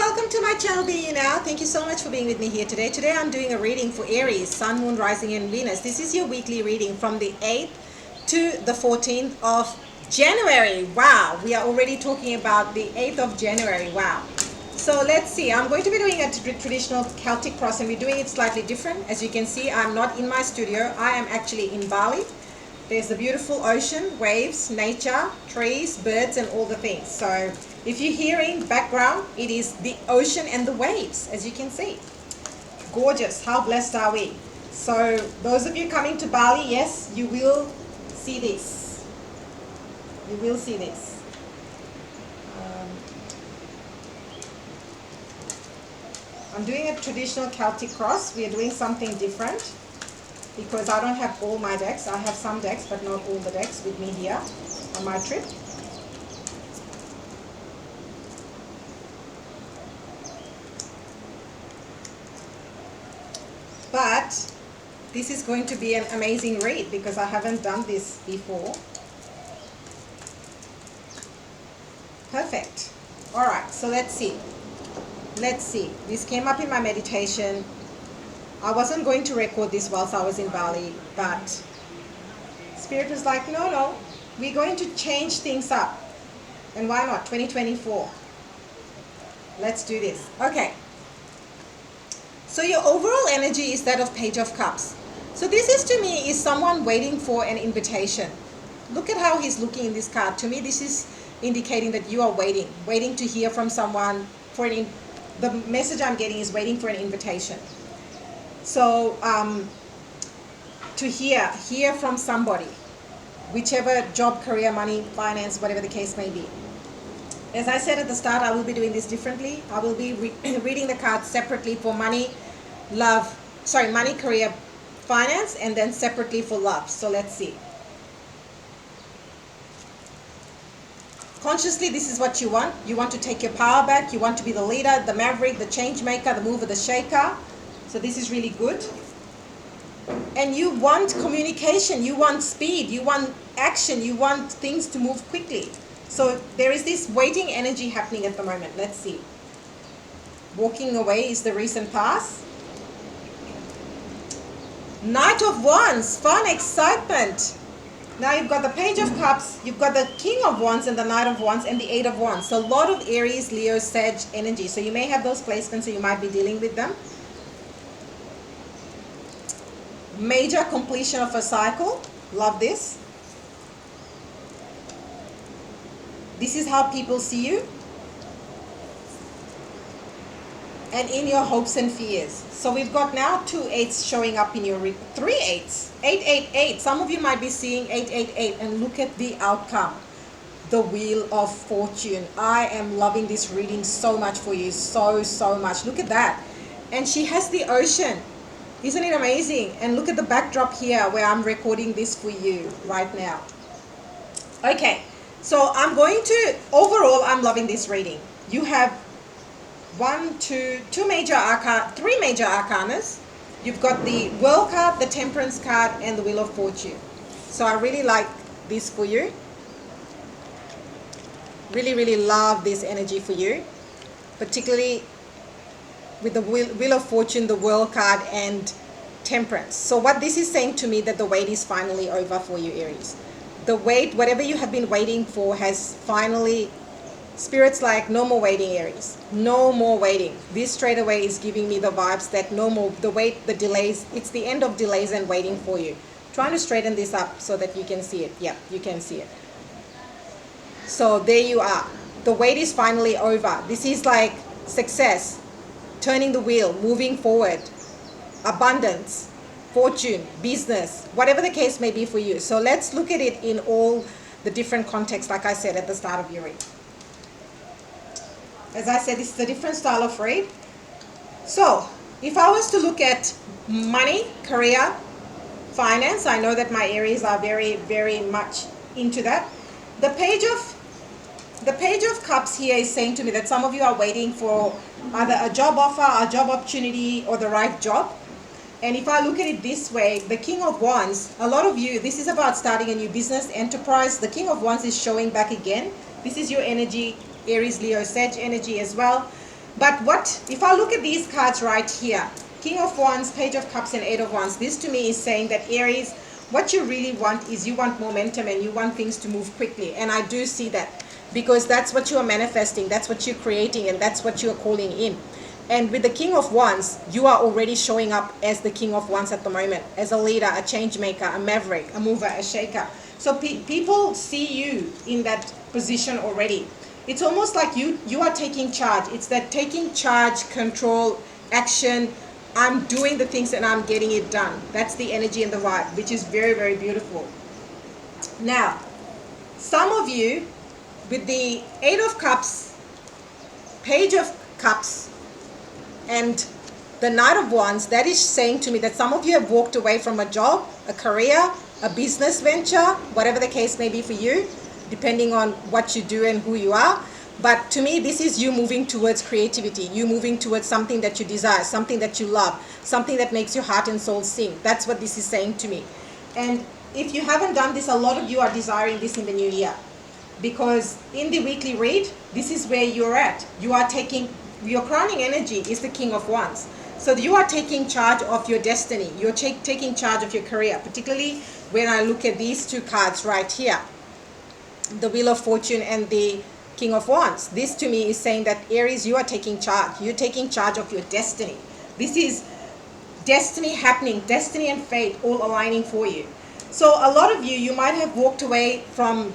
welcome to my channel, Be You Now. Thank you so much for being with me here today. Today I'm doing a reading for Aries, Sun, Moon, Rising and Venus. This is your weekly reading from the 8th to the 14th of January. Wow, we are already talking about the 8th of January. Wow. So let's see. I'm going to be doing a traditional Celtic cross, and we're doing it slightly different. As you can see, I'm not in my studio. I am actually in Bali. There's the beautiful ocean, waves, nature, trees, birds, and all the things. So if you're hearing background, it is the ocean and the waves, as you can see. Gorgeous. How blessed are we? So those of you coming to Bali, yes, you will see this. You will see this. I'm doing a traditional Celtic cross. We are doing something different, because I don't have all my decks. I have some decks, but not all the decks with me here on my trip. But this is going to be an amazing read because I haven't done this before. Perfect. All right, so let's see. Let's see. This came up in my meditation. I wasn't going to record this whilst I was in Bali, but Spirit was like, no, we're going to change things up. And why not? 2024. Let's do this. Okay. So your overall energy is that of Page of Cups. So this is, to me, is someone waiting for an invitation. Look at how he's looking in this card. To me, this is indicating that you are waiting to hear from someone. The message I'm getting is waiting for an invitation. So to hear from somebody, whichever job, career, money, finance, whatever the case may be. As I said at the start, I will be doing this differently. I will be reading the cards separately for money, money, career, finance, and then separately for love. So let's see. Consciously, this is what you want. You want to take your power back. You want to be the leader, the maverick, the change maker, the mover, the shaker. So this is really good. And you want communication, you want speed, you want action, you want things to move quickly. So there is this waiting energy happening at the moment. Let's see. Walking away is the recent past. Knight of Wands, fun, excitement. Now you've got the Page of Cups, you've got the King of Wands and the Knight of Wands and the Eight of Wands. So a lot of Aries, Leo, Sag energy. So you may have those placements, so you might be dealing with them. Major completion of a cycle. Love this. This is how people see you. And in your hopes and fears. So we've got now 2 8s showing up in your 3 8s. 888. Some of you might be seeing 888, and look at the outcome. The Wheel of Fortune. I am loving this reading so much for you. So much. Look at that. And she has the ocean. Isn't it amazing? And look at the backdrop here where I'm recording this for you right now. Okay, so overall, I'm loving this reading. You have 3 major arcanas. You've got the World card, the Temperance card, and the Wheel of Fortune. So I really like this for you. Really love this energy for you, particularly with the Wheel of Fortune, the World card, and Temperance. So what this is saying to me, that the wait is finally over for you, Aries. The wait, whatever you have been waiting for, has finally, Spirit's like, no more waiting, Aries. No more waiting. This straight away is giving me the vibes that no more, the wait, the delays, it's the end of delays and waiting for you. Trying to straighten this up so that you can see it. Yeah, you can see it. So there you are. The wait is finally over. This is like success. Turning the wheel, moving forward, abundance, fortune, business, whatever the case may be for you. So let's look at it in all the different contexts, like I said at the start of your read. As I said, this is a different style of read. So if I was to look at money, career, finance, I know that my Aries are very much into that. The Page of Cups here is saying to me that some of you are waiting for either a job offer, a job opportunity, or the right job. And if I look at it this way, the King of Wands, a lot of you, this is about starting a new business, enterprise. The King of Wands is showing back again. This is your energy, Aries, Leo, Sag energy as well. But what, if I look at these cards right here, King of Wands, Page of Cups, and Eight of Wands, this to me is saying that Aries, what you really want is you want momentum and you want things to move quickly. And I do see that because that's what you are manifesting, that's what you're creating, and that's what you're calling in. And with the King of Wands, you are already showing up as the King of Wands at the moment, as a leader, a change maker, a maverick, a mover, a shaker. So people see you in that position already. It's almost like you are taking charge. It's that taking charge, control, action. I'm doing the things and I'm getting it done. That's the energy and the vibe, which is very, very beautiful. Now, some of you with the Eight of Cups, Page of Cups, and the Knight of Wands, that is saying to me that some of you have walked away from a job, a career, a business venture, whatever the case may be for you, depending on what you do and who you are. But to me, this is you moving towards creativity, you moving towards something that you desire, something that you love, something that makes your heart and soul sing. That's what this is saying to me. And if you haven't done this, a lot of you are desiring this in the new year. Because in the weekly read, this is where you're at. You are taking, your crowning energy is the King of Wands. So you are taking charge of your destiny. You're taking charge of your career, particularly when I look at these two cards right here, the Wheel of Fortune and the King of Wands. This to me is saying that Aries, you are taking charge. You're taking charge of your destiny. This is destiny happening, destiny and fate all aligning for you. So a lot of you, you might have walked away from,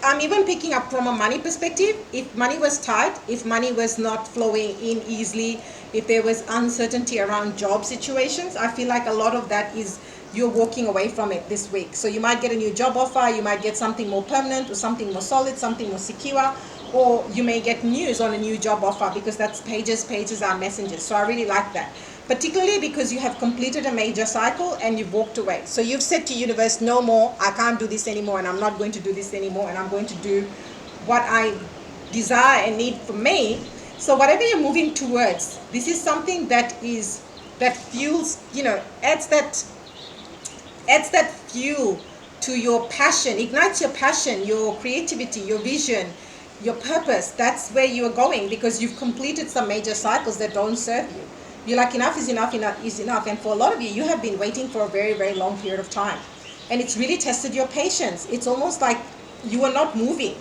I'm even picking up from a money perspective. If money was tight, if money was not flowing in easily, if there was uncertainty around job situations, I feel like a lot of that is you're walking away from it this week. So you might get a new job offer, you might get something more permanent or something more solid, something more secure, or you may get news on a new job offer because that's pages are messengers. So I really like that. Particularly because you have completed a major cycle and you've walked away. So you've said to universe, no more, I can't do this anymore and I'm not going to do this anymore and I'm going to do what I desire and need for me. So whatever you're moving towards, this is something that fuels, adds that fuel to your passion, ignites your passion, your creativity, your vision, your purpose. That's where you are going because you've completed some major cycles that don't serve you. You're like, enough is enough, enough is enough. And for a lot of you, you have been waiting for a very, very long period of time. And it's really tested your patience. It's almost like you are not moving.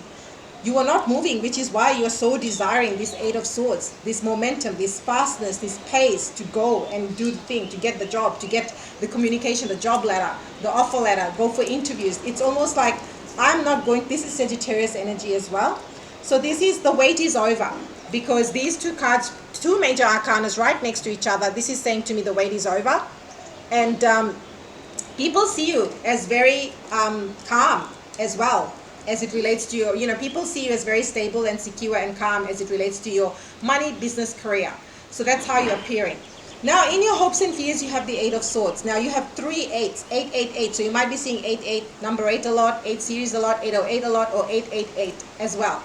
You are not moving, which is why you are so desiring this Eight of Swords, this momentum, this fastness, this pace to go and do the thing, to get the job, to get the communication, the job letter, the offer letter, go for interviews. It's almost like I'm not going, this is Sagittarius energy as well. So this is, the wait is over because these two cards, two major arcanas right next to each other, this is saying to me the wait is over. And people see you as very calm as well as it relates to your, people see you as very stable and secure and calm as it relates to your money, business, career. So that's how you're appearing. Now, in your hopes and fears, you have the Eight of Swords. Now, you have 3 8s, 888. So you might be seeing 88, number 8 a lot, 8 series a lot, 808 a lot, or 888 as well.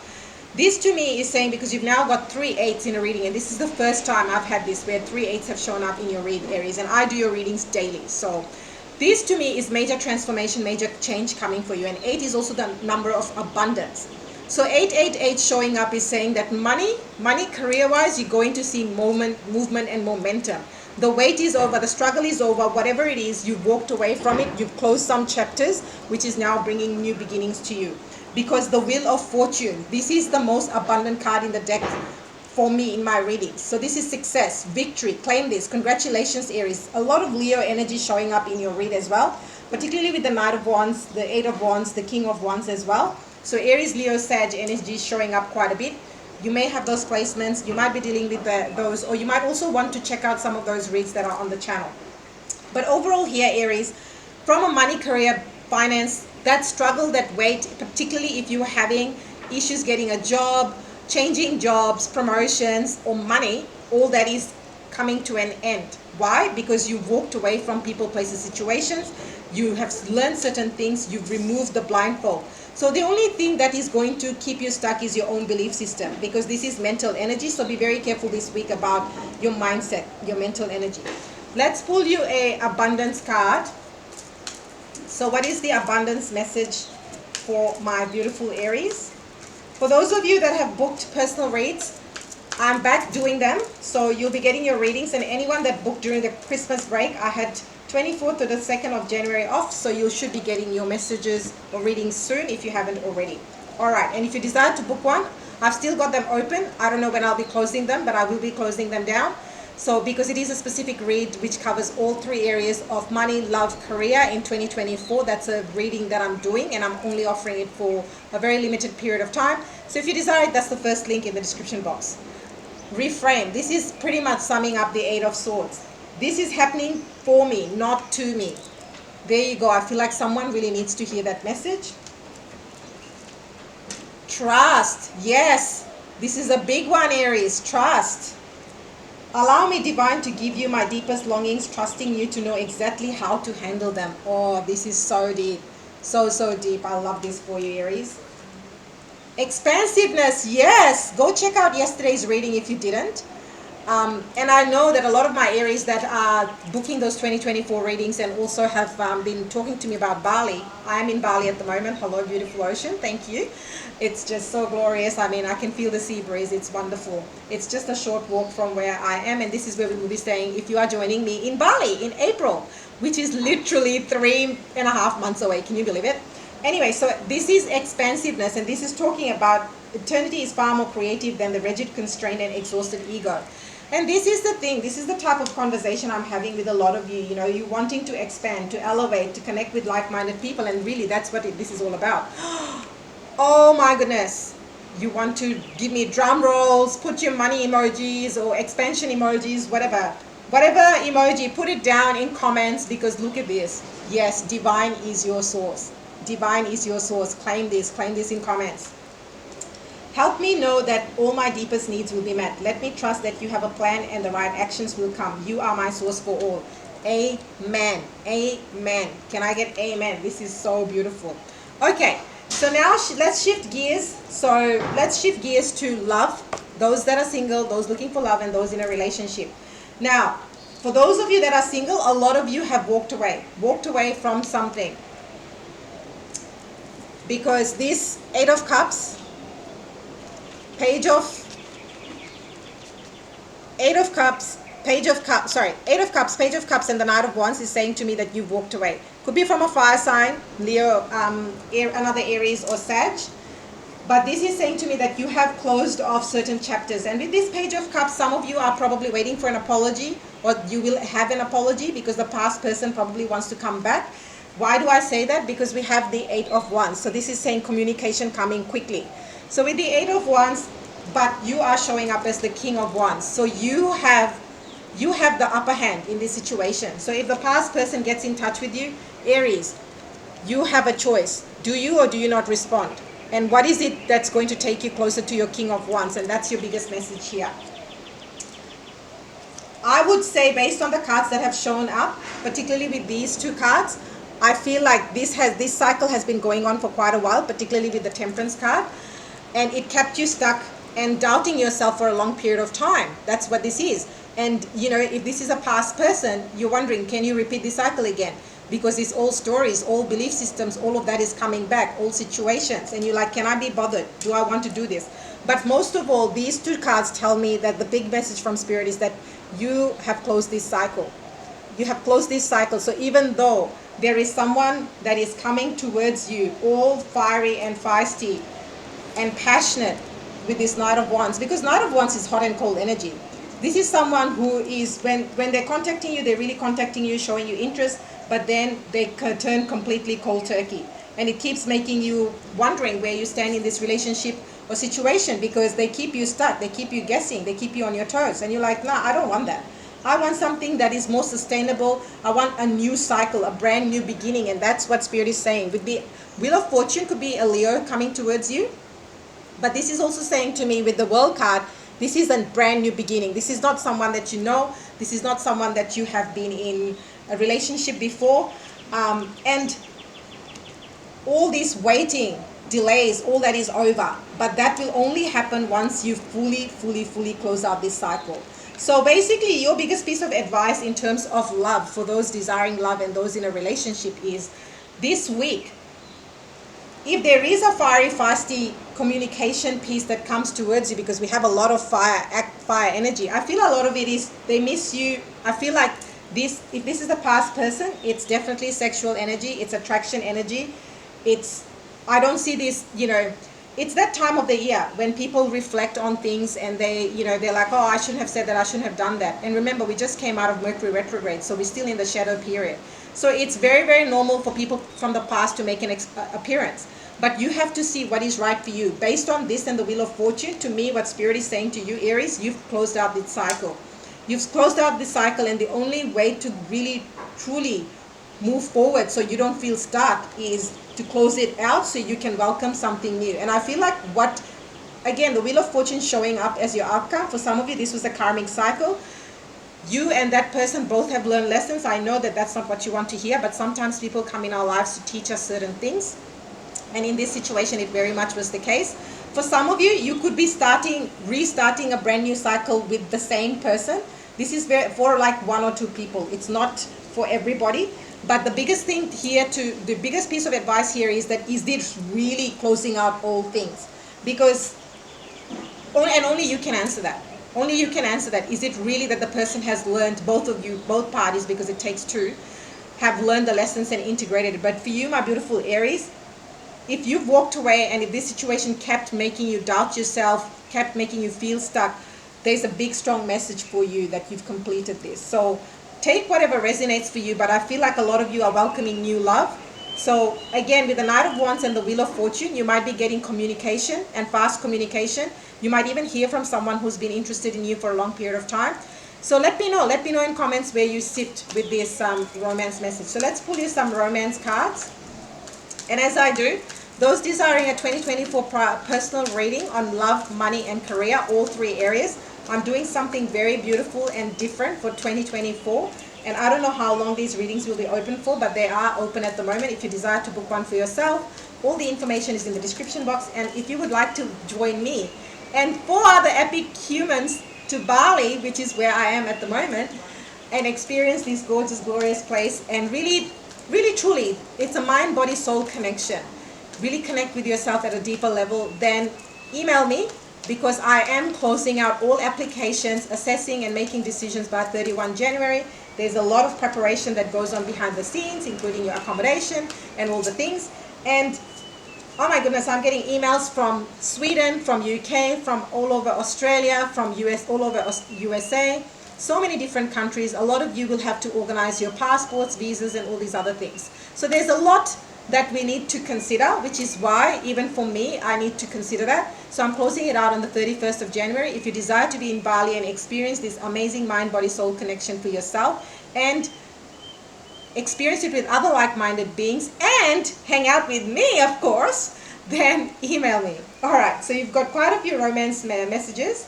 This to me is saying, because you've now got 3 8s in a reading, and this is the first time I've had this where 3 8s have shown up in your read, Aries, and I do your readings daily. So this to me is major transformation, major change coming for you. And 8 is also the number of abundance. So 888 showing up is saying that money career-wise, you're going to see movement and momentum. The wait is over, the struggle is over, whatever it is, you've walked away from it, you've closed some chapters, which is now bringing new beginnings to you. Because the Wheel of Fortune, this is the most abundant card in the deck for me in my readings. So this is success, victory, claim this, congratulations Aries. A lot of Leo energy showing up in your read as well, particularly with the Knight of Wands, the Eight of Wands, the King of Wands as well. So Aries, Leo, Sag energy showing up quite a bit. You may have those placements, you might be dealing with those, or you might also want to check out some of those reads that are on the channel. But overall here, Aries, from a money, career, finance, that struggle, that wait, particularly if you're having issues getting a job, changing jobs, promotions, or money, all that is coming to an end. Why? Because you've walked away from people, places, situations. You have learned certain things. You've removed the blindfold. So the only thing that is going to keep you stuck is your own belief system, because this is mental energy. So be very careful this week about your mindset, your mental energy. Let's pull you a abundance card. So what is the abundance message for my beautiful Aries? For those of you that have booked personal reads, I'm back doing them, so you'll be getting your readings. And anyone that booked during the Christmas break, I had 24th to the 2nd of January off, so you should be getting your messages or readings soon if you haven't already. All right, and if you desire to book one, I've still got them open. I don't know when I'll be closing them, but I will be closing them down. So because it is a specific read which covers all 3 areas of money, love, career in 2024, that's a reading that I'm doing, and I'm only offering it for a very limited period of time. So if you desire it, that's the first link in the description box. Reframe. This is pretty much summing up the 8 of Swords. This is happening for me, not to me. There you go. I feel like someone really needs to hear that message. Trust. Yes. This is a big one, Aries. Trust. Allow me, Divine, to give you my deepest longings, trusting you to know exactly how to handle them. Oh, this is so deep. So, so deep. I love this for you, Aries. Expansiveness. Yes. Go check out yesterday's reading if you didn't. And I know that a lot of my Aries that are booking those 2024 readings and also have been talking to me about Bali. I am in Bali at the moment. Hello, beautiful ocean. Thank you. It's just so glorious. I mean, I can feel the sea breeze. It's wonderful. It's just a short walk from where I am, and this is where we will be staying if you are joining me in Bali in April, which is literally 3.5 months away. Can you believe it? Anyway, so this is expansiveness, and this is talking about eternity is far more creative than the rigid, constrained, and exhausted ego. And this is the thing, this is the type of conversation I'm having with a lot of you. You know, you wanting to expand, to elevate, to connect with like-minded people, and really that's what this is all about. Oh my goodness. You want to give me drum rolls, put your money emojis or expansion emojis, whatever. Whatever emoji, put it down in comments, because look at this. Yes, divine is your source. Divine is your source. Claim this in comments. Help me know that all my deepest needs will be met. Let me trust that you have a plan and the right actions will come. You are my source for all. Amen. Amen. Can I get amen? This is so beautiful. Okay, so now let's shift gears. So let's shift gears to love. Those that are single, those looking for love, and those in a relationship. Now, for those of you that are single, a lot of you have walked away from something. Because this 8 of Cups, Page of Cups, Page of Cups, and the Knight of Wands is saying to me that you've walked away. Could be from a fire sign, Leo, another Aries or Sag. But this is saying to me that you have closed off certain chapters. And with this Page of Cups, some of you are probably waiting for an apology, or you will have an apology because the past person probably wants to come back. Why do I say that? Because we have the 8 of Wands. So this is saying communication coming quickly. So with the 8 of Wands, but you are showing up as the King of Wands. So you have the upper hand in this situation. So if the past person gets in touch with you, Aries, you have a choice. Do you or do you not respond? And what is it that's going to take you closer to your King of Wands? And that's your biggest message here. I would say, based on the cards that have shown up, particularly with these 2 cards, I feel like this cycle has been going on for quite a while, particularly with the Temperance card, and it kept you stuck and doubting yourself for a long period of time. That's what this is. And you know, if this is a past person, you're wondering, can you repeat this cycle again? Because it's all stories, all belief systems, all of that is coming back, all situations, and you're like, can I be bothered? Do I want to do this? But most of all, these 2 cards tell me that the big message from Spirit is that you have closed this cycle. You have closed this cycle. So even though there is someone that is coming towards you, all fiery and feisty and passionate with this Knight of Wands, because Knight of Wands is hot and cold energy. This is someone who is, when they're contacting you, they're really contacting you, showing you interest, but then they turn completely cold turkey. And it keeps making you wondering where you stand in this relationship or situation, because they keep you stuck, they keep you guessing, they keep you on your toes. And you're like, nah, I don't want that. I want something that is more sustainable. I want a new cycle, a brand new beginning. And that's what Spirit is saying. With the Wheel of Fortune could be a Leo coming towards you. But this is also saying to me with the World card, this is a brand new beginning. This is not someone that you know. This is not someone that you have been in a relationship before. And all this waiting, delays, all that is over. But that will only happen once you fully close out this cycle. So basically, your biggest piece of advice in terms of love, for those desiring love and those in a relationship, is this week, if there is a fiery, feisty communication piece that comes towards you, because we have a lot of fire energy, I feel a lot of it is they miss you. I feel like this, if this is a past person, it's definitely sexual energy, it's attraction energy. It's, I don't see this, it's that time of the year when people reflect on things and they, they're like, oh, I shouldn't have said that, I shouldn't have done that. And remember, we just came out of Mercury retrograde, so we're still in the shadow period. So it's very, very normal for people from the past to make an appearance. But you have to see what is right for you. Based on this and the Wheel of Fortune, to me, what Spirit is saying to you, Aries, you've closed out this cycle. You've closed out this cycle, and the only way to really, truly move forward so you don't feel stuck is to close it out so you can welcome something new. And I feel like again, the Wheel of Fortune showing up as your outcome. For some of you, this was a karmic cycle. You and that person both have learned lessons. I know that that's not what you want to hear, but sometimes people come in our lives to teach us certain things. And in this situation, it very much was the case. For some of you, you could be restarting a brand new cycle with the same person. This is for like one or two people. It's not for everybody. But the biggest thing here, the biggest piece of advice here is this really closing out old things? Because, only you can answer that. Only you can answer that. Is it really that the person has learned, both of you, both parties, because it takes two, have learned the lessons and integrated it? But for you, my beautiful Aries, if you've walked away and if this situation kept making you doubt yourself, kept making you feel stuck, there's a big, strong message for you that you've completed this. So take whatever resonates for you, but I feel like a lot of you are welcoming new love. So again, with the Knight of Wands and the Wheel of Fortune, you might be getting communication and fast communication. You might even hear from someone who's been interested in you for a long period of time. So let me know in comments where you sit with this romance message. So let's pull you some romance cards. And as I do, those desiring a 2024 personal reading on love, money, and career, all three areas, I'm doing something very beautiful and different for 2024. And I don't know how long these readings will be open for, but they are open at the moment. If you desire to book one for yourself, all the information is in the description box. And if you would like to join me and 4 other epic humans to Bali, which is where I am at the moment, and experience this gorgeous, glorious place, and really, really, truly, it's a mind, body, soul connection. Really connect with yourself at a deeper level, then email me, because I am closing out all applications, assessing and making decisions by 31 January. There's a lot of preparation that goes on behind the scenes, including your accommodation and all the things. And oh my goodness, I'm getting emails from Sweden, from UK, from all over Australia, from US, all over USA. So many different countries. A lot of you will have to organize your passports, visas, and all these other things. So there's a lot that we need to consider, which is why, even for me, I need to consider that. So I'm closing it out on the 31st of January. If you desire to be in Bali and experience this amazing mind, body, soul connection for yourself, and experience it with other like-minded beings, and hang out with me, of course, then email me. All right, so you've got quite a few romance messages.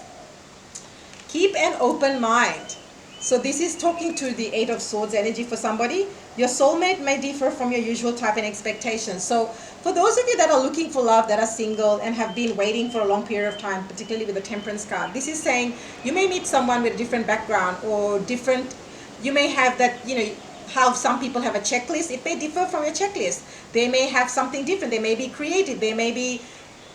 Keep an open mind. So this is talking to the 8 of Swords energy for somebody. Your soulmate may differ from your usual type and expectations. So for those of you that are looking for love, that are single and have been waiting for a long period of time, particularly with the Temperance card, this is saying you may meet someone with a different background or different, you may have that, how some people have a checklist. It may differ from your checklist. They may have something different. They may be creative. They may be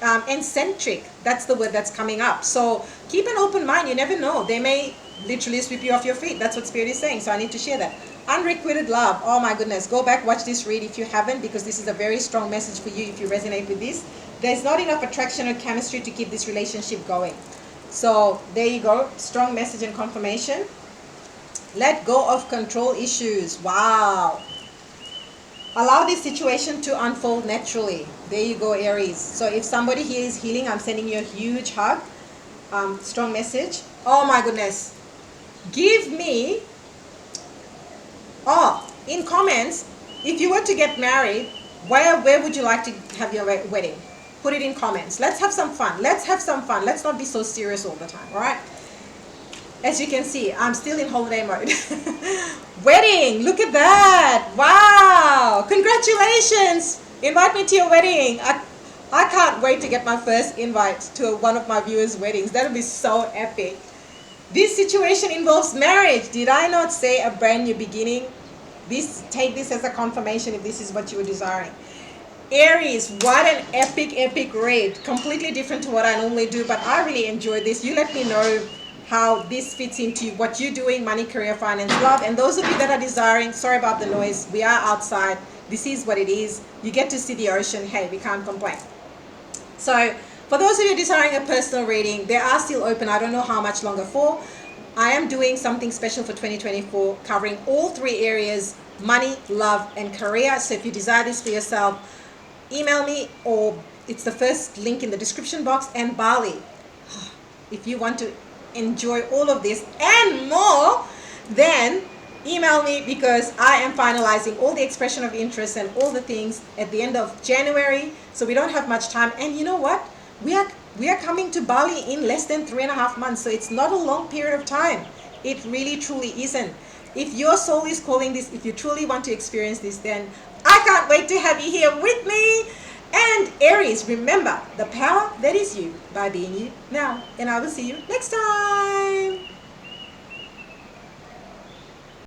eccentric. That's the word that's coming up. So keep an open mind. You never know. They may literally sweep you off your feet. That's what Spirit is saying. So I need to share that. Unrequited love. Oh my goodness. Go back, watch this read if you haven't, because this is a very strong message for you if you resonate with this. There's not enough attraction or chemistry to keep this relationship going. So there you go. Strong message and confirmation. Let go of control issues. Wow. Allow this situation to unfold naturally. There you go, Aries. So if somebody here is healing, I'm sending you a huge hug. Strong message. Oh my goodness. Give me, in comments, if you were to get married, where would you like to have your wedding? Put it in comments. Let's have some fun. Let's have some fun. Let's not be so serious all the time, all right? As you can see, I'm still in holiday mode. Wedding, look at that. Wow, congratulations. Invite me to your wedding. I can't wait to get my first invite to one of my viewers' weddings. That'll be so epic. This situation involves marriage. Did I not say a brand new beginning? Take this as a confirmation if this is what you were desiring. Aries, what an epic read. Completely different to what I normally do, but I really enjoyed this. You let me know how this fits into what you're doing, money, career, finance, love. And those of you that are desiring, sorry about the noise, we are outside. This is what it is. You get to see the ocean. Hey, we can't complain. So for those of you desiring a personal reading, they are still open. I don't know how much longer for. I am doing something special for 2024 covering all three areas: money, love, and career. So if you desire this for yourself, email me, or it's the first link in the description box. And Bali, if you want to enjoy all of this and more, then email me, because I am finalizing all the expression of interest and all the things at the end of January. So we don't have much time. And you know what? We are coming to Bali in less than 3.5 months. So it's not a long period of time. It really truly isn't. If your soul is calling this, if you truly want to experience this, then I can't wait to have you here with me. And Aries, remember the power that is you by being you now. And I will see you next time.